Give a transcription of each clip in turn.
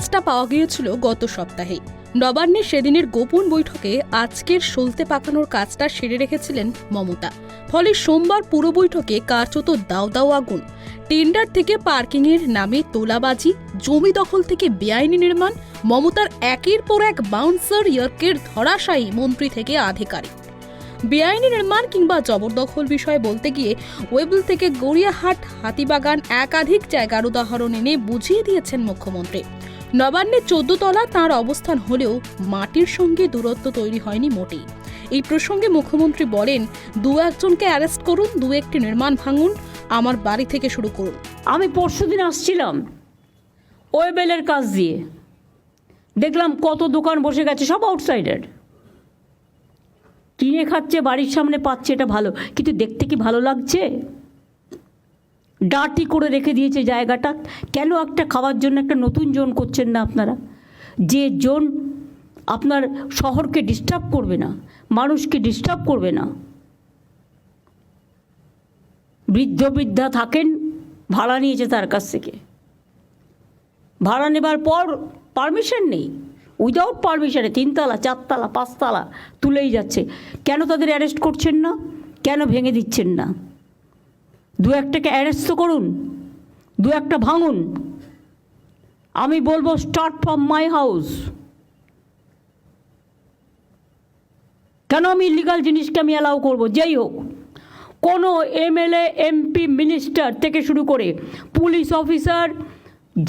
কাজটা পাওয়া গিয়েছিল গত সপ্তাহে। নবান্নের সেদিনের গোপন বৈঠকে আজকের সলতে পাকানোর কাজটা সেরে রেখেছিলেন মমতা। ফলে সোমবার পুরো বৈঠকে কার্যত দাও দাও আগুন। টেন্ডার থেকে পার্কিংয়ের নামে তোলাবাজি, জমি দখল থেকে বেআইনি নির্মাণ, মমতার একের পর এক বাউন্সার ইয়ার্কের ধরাশায়ী মন্ত্রী থেকে আধিকারিক। বেআইনি নির্মাণ কিংবা জবরদখল বিষয়ে বলতে গিয়ে ওয়েবল থেকে গড়িয়াহাট, হাতিবাগান একাধিক জায়গার উদাহরণ এনে বুঝিয়ে দিয়েছেন মুখ্যমন্ত্রী। নবান্নে 14 তলা তাঁর অবস্থান হলেও মাটির সঙ্গে দূরত্ব তৈরি হয়নি মোটেই। এই প্রসঙ্গে মুখ্যমন্ত্রী বলেন, 2-1জনকে অ্যারেস্ট করুন, 2-1টি নির্মাণ ভাঙুন, আমার বাড়ি থেকে শুরু করুন। আমি পরশুদিন আসছিলাম ওয়েবেলের কাজ দিয়ে, দেখলাম কত দোকান বসে গেছে, সব আউটসাইডার কিনে খাচ্ছে, বাড়ির সামনে পাচ্ছে, এটা ভালো, কিন্তু দেখতে কি ভালো লাগছে? ডার্টি করে রেখে দিয়েছে জায়গাটা। কেন একটা খাওয়ার জন্য একটা নতুন জোন করছেন না আপনারা? যে জোন আপনার শহরকে ডিস্টার্ব করবে না, মানুষকে ডিস্টার্ব করবে না। বৃদ্ধা থাকেন, ভাড়া নিয়েছে তার কাছ থেকে, ভাড়া নেবার পর পারমিশন নেই, উইদাউট পারমিশনে 3 তলা 4 তলা 5 তলা তুলেই যাচ্ছে। কেন তাদের অ্যারেস্ট করছেন না? কেন ভেঙে দিচ্ছেন না? 2-1টাকে অ্যারেস্ট তো করুন, 2-1টা ভাঙুন। আমি বলবো স্টার্ট ফ্রম মাই হাউস। কেন আমি ইলিগাল জিনিসকে আমি অ্যালাউ করবো? যেই হোক, কোনো এমএলএ, এমপি, মিনিস্টার থেকে শুরু করে পুলিশ অফিসার,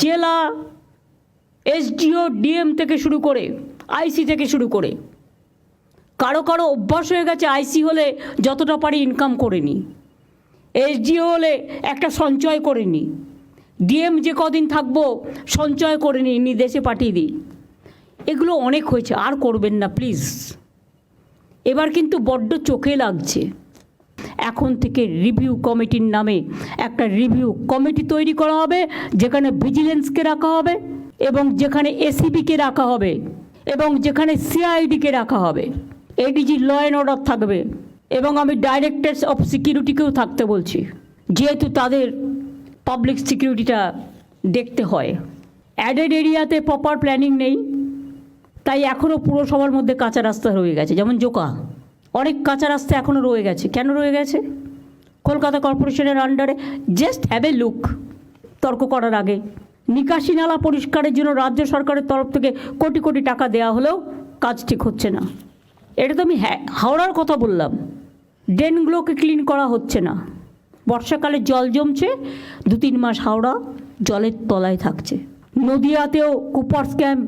জেলা এসডিও, ডিএম থেকে শুরু করে আইসি থেকে শুরু করে, কারো কারো অভ্যাস হয়ে গেছে আইসি হলে যতটা পারি ইনকাম করে নি, এসডিও হলে একটা সঞ্চয় করে নি, ডিএম যে কদিন থাকবো সঞ্চয় করে নি দেশে পাঠিয়ে দিই। এগুলো অনেক হয়েছে, আর করবেন না প্লিজ। এবার কিন্তু বড্ড চোখে লাগছে। এখন থেকে রিভিউ কমিটির নামে একটা রিভিউ কমিটি তৈরি করা হবে, যেখানে ভিজিলেন্সকে রাখা হবে এবং যেখানে এসিবিকে রাখা হবে এবং যেখানে সিআইডিকে রাখা হবে, এডিজি ল অ্যান্ড অর্ডার থাকবে এবং আমি ডাইরেক্টরস অফ সিকিউরিটিকেও থাকতে বলছি, যেহেতু তাদের পাবলিক সিকিউরিটিটা দেখতে হয়। অ্যাডেড এরিয়াতে প্রপার প্ল্যানিং নেই, তাই এখনও পুরসভার মধ্যে কাঁচা রাস্তা রয়ে গেছে, যেমন জোকা অনেক কাঁচা রাস্তা এখনও রয়ে গেছে। কেন রয়ে গেছে? কলকাতা কর্পোরেশনের আন্ডারে। জাস্ট হ্যাভ এ লুক তর্ক করার আগে। নিকাশি নালা পরিষ্কারের জন্য রাজ্য সরকারের তরফ থেকে কোটি কোটি টাকা দেওয়া হলেও কাজ ঠিক হচ্ছে না। এটা তো আমি হাওড়ার কথা বললাম। ড্রেনগুলোকে ক্লিন করা হচ্ছে না, বর্ষাকালে জল জমছে, 2-3 মাস হাওড়া জলের তলায় থাকছে। নদিয়াতেও কুপার্স ক্যাম্প,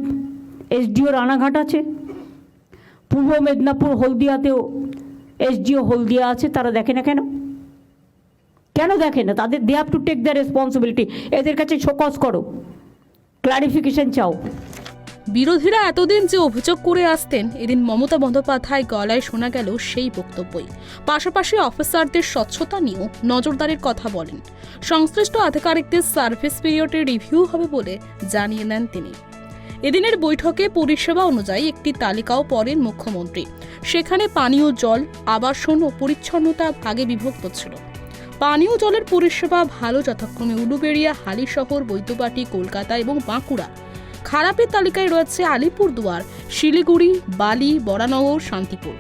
এসডিও রানাঘাট আছে, পূর্ব মেদিনীপুর হলদিয়াতেও এসডিও হলদিয়া আছে। তারা দেখে না কেন? কেন দেখে না? তাদের they have to take the responsibility. এদের কাছে শোকজ করো, ক্লারিফিকেশন চাও। বিরোধীরা এতদিন যে অভিযোগ করে আসতেন, এদিন মমতা বন্দ্যোপাধ্যায় গলায় শোনা গেল সেই বক্তব্যই। পাশাপাশি অফিসারদের স্বচ্ছতা নিয়েও নজরদারির কথা বলেন। সংশ্লিষ্ট আধিকারিকদের সার্ভিস পিরিয়ডের রিভিউ হবে বলে জানিয়ে দেন তিনি। এদিনের বৈঠকে পরিষেবা অনুযায়ী একটি তালিকাও পড়েন মুখ্যমন্ত্রী। সেখানে পানীয় জল, আবাসন ও পরিচ্ছন্নতা ভাগে বিভক্ত ছিল। পানীয় জলের পরিষেবা ভালো যথাক্রমে উলুবেড়িয়া, হালিশহর, বৈদ্যবাটি, কলকাতা এবং বাঁকুড়া। খারাপের তালিকায় রয়েছে আলিপুরদুয়ার, শিলিগুড়ি, বালি, বরানগর, শান্তিপুর।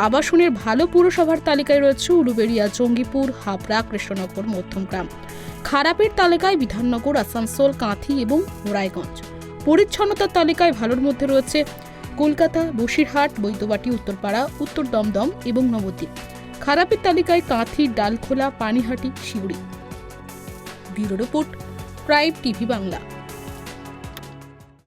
আবাসনের ভালো পুরসভার তালিকায় রয়েছে উলুবেড়িয়া, জঙ্গিপুর, হাবড়া, কৃষ্ণনগর, মধ্যমগ্রাম। খারাপের তালিকায় বিধাননগর, আসানসোল, কাঁথি এবং রায়গঞ্জ। পরিচ্ছন্নতার তালিকায় ভালোর মধ্যে রয়েছে কলকাতা, বসিরহাট, বৈদ্যবাটি, উত্তরপাড়া, উত্তর দমদম এবং নবদ্বীপ। খারাপের তালিকায় Kanthi, Dalkhola, Panihati, Suri. Bureau report, prime TV Bangla.